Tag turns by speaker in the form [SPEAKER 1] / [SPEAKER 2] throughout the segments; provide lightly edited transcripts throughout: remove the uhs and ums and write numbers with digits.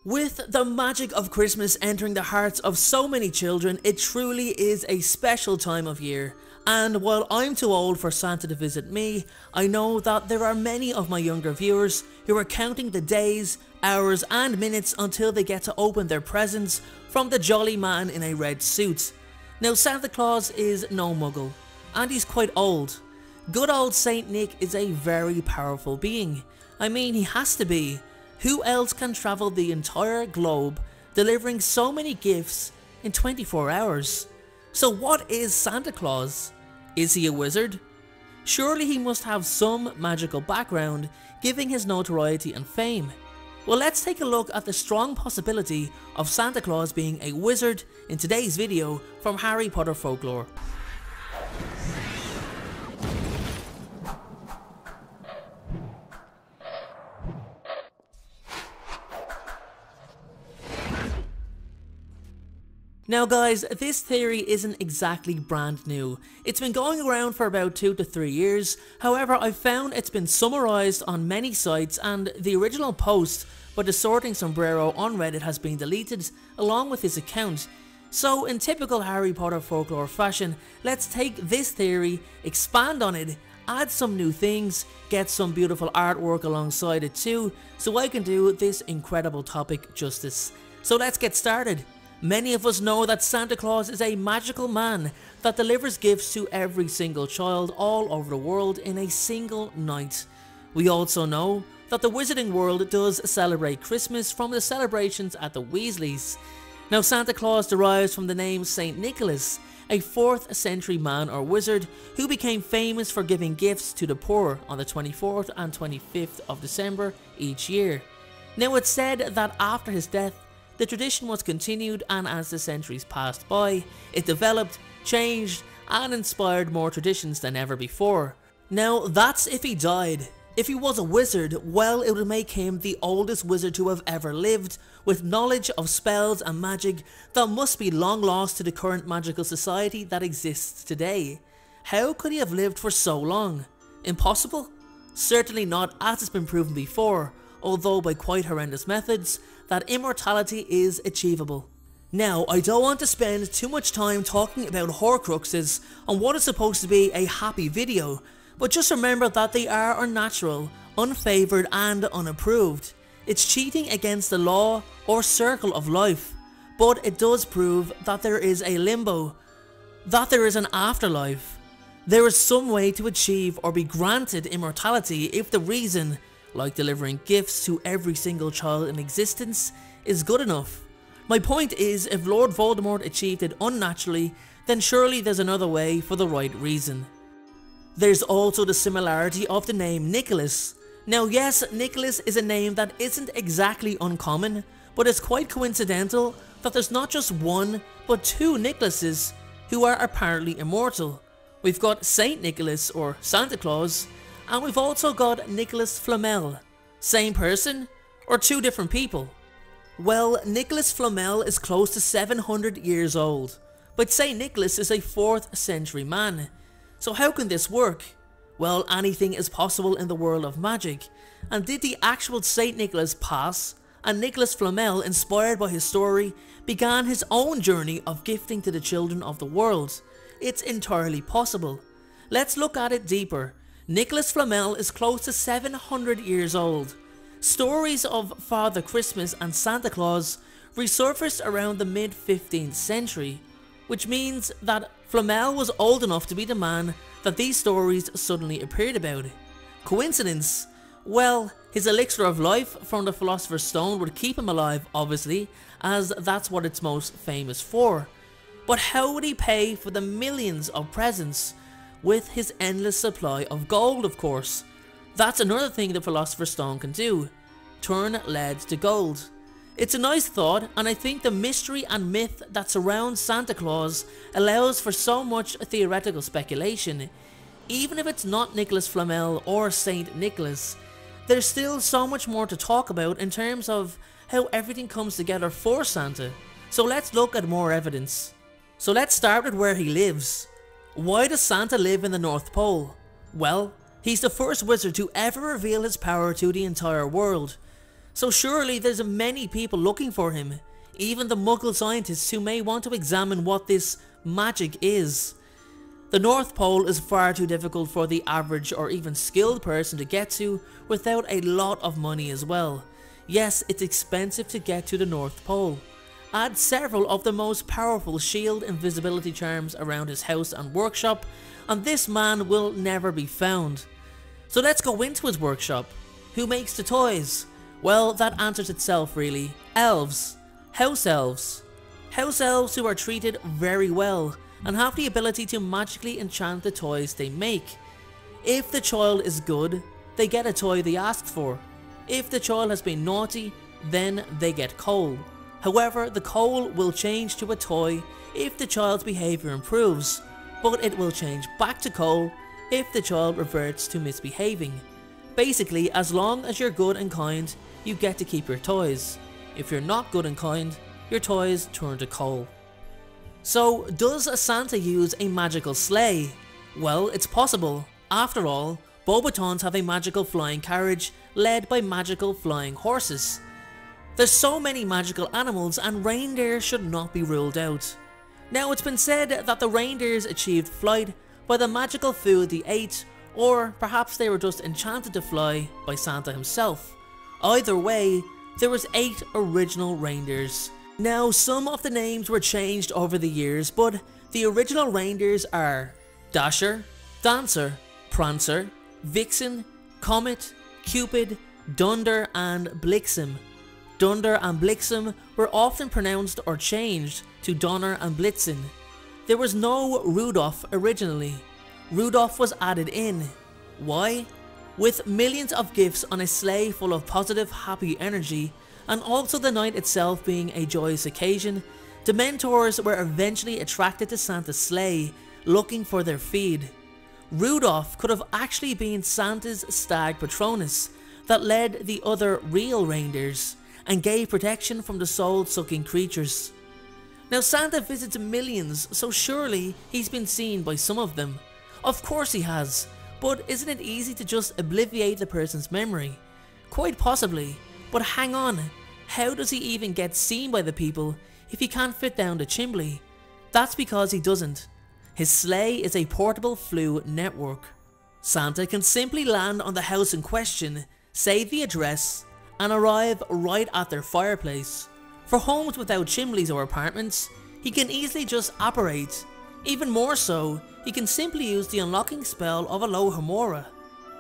[SPEAKER 1] With the magic of Christmas entering the hearts of so many children, it truly is a special time of year. And while I'm too old for Santa to visit me, I know that there are many of my younger viewers who are counting the days, hours and minutes until they get to open their presents from the jolly man in a red suit. Now, Santa Claus is no muggle, and he's quite old. Good old Saint Nick is a very powerful being. I mean, he has to be. Who else can travel the entire globe delivering so many gifts in 24 hours? So what is Santa Claus? Is he a wizard? Surely he must have some magical background giving his notoriety and fame. Well, let's take a look at the strong possibility of Santa Claus being a wizard in today's video from Harry Potter Folklore. Now guys, this theory isn't exactly brand new. It's been going around for about 2 to 3 years, however I've found it's been summarised on many sites and the original post by the Sorting Sombrero on Reddit has been deleted along with his account. So in typical Harry Potter Folklore fashion, let's take this theory, expand on it, add some new things, get some beautiful artwork alongside it too, so I can do this incredible topic justice. So let's get started. Many of us know that Santa Claus is a magical man that delivers gifts to every single child all over the world in a single night. We also know that the wizarding world does celebrate Christmas from the celebrations at the Weasleys. Now, Santa Claus derives from the name Saint Nicholas, a 4th century man or wizard who became famous for giving gifts to the poor on the 24th and 25th of December each year. Now, it's said that after his death, the tradition was continued, and as the centuries passed by, it developed, changed and inspired more traditions than ever before. Now that's if he died. If he was a wizard, well, it would make him the oldest wizard to have ever lived, with knowledge of spells and magic that must be long lost to the current magical society that exists today. How could he have lived for so long? Impossible? Certainly not, as it's been proven before, although by quite horrendous methods, that immortality is achievable. Now, I don't want to spend too much time talking about Horcruxes on what is supposed to be a happy video, but just remember that they are unnatural, unfavoured and unapproved. It's cheating against the law or circle of life, but it does prove that there is a limbo, that there is an afterlife. There is some way to achieve or be granted immortality if the reason, like delivering gifts to every single child in existence, is good enough. My point is, if Lord Voldemort achieved it unnaturally, then surely there's another way for the right reason. There's also the similarity of the name Nicholas. Now yes, Nicholas is a name that isn't exactly uncommon, but it's quite coincidental that there's not just one, but 2 Nicholases who are apparently immortal. We've got Saint Nicholas or Santa Claus, and we've also got Nicholas Flamel. Same person or 2 different people? Well, Nicholas Flamel is close to 700 years old, but Saint Nicholas is a 4th century man. So how can this work? Well, anything is possible in the world of magic, and did the actual Saint Nicholas pass, and Nicholas Flamel, inspired by his story, began his own journey of gifting to the children of the world? It's entirely possible. Let's look at it deeper. Nicholas Flamel is close to 700 years old. Stories of Father Christmas and Santa Claus resurfaced around the mid-15th century, which means that Flamel was old enough to be the man that these stories suddenly appeared about. Coincidence? Well, his elixir of life from the Philosopher's Stone would keep him alive, obviously, as that's what it's most famous for. But how would he pay for the millions of presents? With his endless supply of gold, of course. That's another thing the Philosopher's Stone can do. Turn lead to gold. It's a nice thought, and I think the mystery and myth that surrounds Santa Claus allows for so much theoretical speculation. Even if it's not Nicholas Flamel or Saint Nicholas, there's still so much more to talk about in terms of how everything comes together for Santa. So let's look at more evidence. So let's start with where he lives. Why does Santa live in the North Pole? Well, he's the first wizard to ever reveal his power to the entire world. So surely there's many people looking for him, even the Muggle scientists who may want to examine what this magic is. The North Pole is far too difficult for the average or even skilled person to get to without a lot of money as well. Yes, it's expensive to get to the North Pole. Add several of the most powerful shield invisibility charms around his house and workshop, and this man will never be found. So let's go into his workshop. Who makes the toys? Well, that answers itself really. Elves. House elves. House elves who are treated very well and have the ability to magically enchant the toys they make. If the child is good, they get a toy they asked for. If the child has been naughty, then they get coal. However, the coal will change to a toy if the child's behaviour improves, but it will change back to coal if the child reverts to misbehaving. Basically, as long as you're good and kind, you get to keep your toys. If you're not good and kind, your toys turn to coal. So, does a Santa use a magical sleigh? Well, it's possible. After all, Beauxbatons have a magical flying carriage led by magical flying horses. There's so many magical animals, and reindeer should not be ruled out. Now, it's been said that the reindeers achieved flight by the magical food they ate, or perhaps they were just enchanted to fly by Santa himself. Either way, there was 8 original reindeers. Now, some of the names were changed over the years, but the original reindeers are Dasher, Dancer, Prancer, Vixen, Comet, Cupid, Dunder and Blixen. Dunder and Blixen were often pronounced or changed to Donner and Blitzen. There was no Rudolph originally. Rudolph was added in. Why? With millions of gifts on a sleigh full of positive, happy energy, and also the night itself being a joyous occasion, Dementors were eventually attracted to Santa's sleigh, looking for their feed. Rudolph could have actually been Santa's stag Patronus that led the other real reindeers and gave protection from the soul-sucking creatures. Now, Santa visits millions, so surely he's been seen by some of them. Of course he has, but isn't it easy to just obliviate the person's memory? Quite possibly, but hang on, how does he even get seen by the people if he can't fit down the chimney? That's because he doesn't. His sleigh is a portable flue network. Santa can simply land on the house in question, say the address, and arrive right at their fireplace. For homes without chimneys or apartments, he can easily just apparate. Even more so, he can simply use the unlocking spell of Alohomora.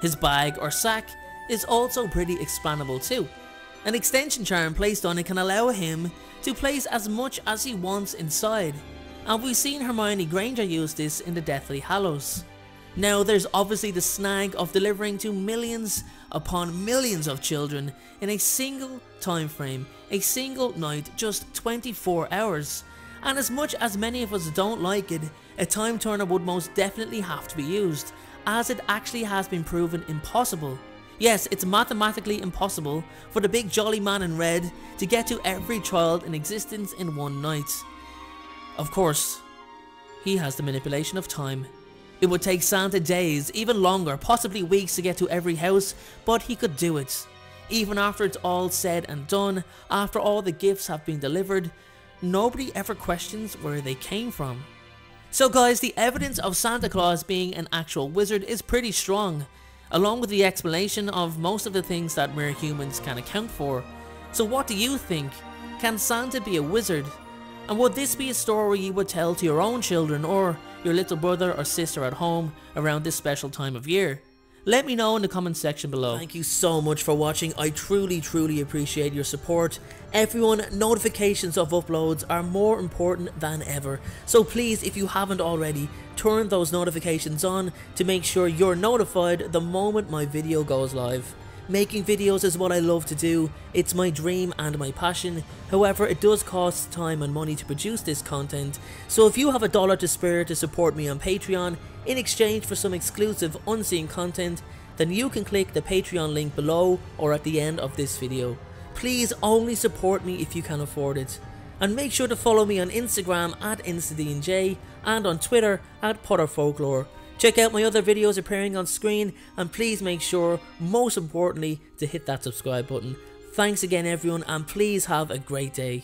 [SPEAKER 1] His bag or sack is also pretty expandable too. An extension charm placed on it can allow him to place as much as he wants inside, and we've seen Hermione Granger use this in the Deathly Hallows. Now, there's obviously the snag of delivering to millions upon millions of children in a single time frame, a single night, just 24 hours. And as much as many of us don't like it, a time turner would most definitely have to be used, as it actually has been proven impossible. Yes, it's mathematically impossible for the big jolly man in red to get to every child in existence in one night. Of course, he has the manipulation of time. It would take Santa days, even longer, possibly weeks to get to every house, but he could do it. Even after it's all said and done, after all the gifts have been delivered, nobody ever questions where they came from. So guys, the evidence of Santa Claus being an actual wizard is pretty strong, along with the explanation of most of the things that mere humans can account for. So what do you think? Can Santa be a wizard? And would this be a story you would tell to your own children or your little brother or sister at home around this special time of year? Let me know in the comment section below. Thank you so much for watching. I truly appreciate your support. Everyone, notifications of uploads are more important than ever. So please, if you haven't already, turn those notifications on to make sure you're notified the moment my video goes live. Making videos is what I love to do. It's my dream and my passion. However, it does cost time and money to produce this content. So if you have $1 to spare to support me on Patreon in exchange for some exclusive unseen content, then you can click the Patreon link below or at the end of this video. Please only support me if you can afford it. And make sure to follow me on Instagram at InstaDNJ and on Twitter at Folklore. Check out my other videos appearing on screen, and please make sure, most importantly, to hit that subscribe button. Thanks again everyone, and please have a great day.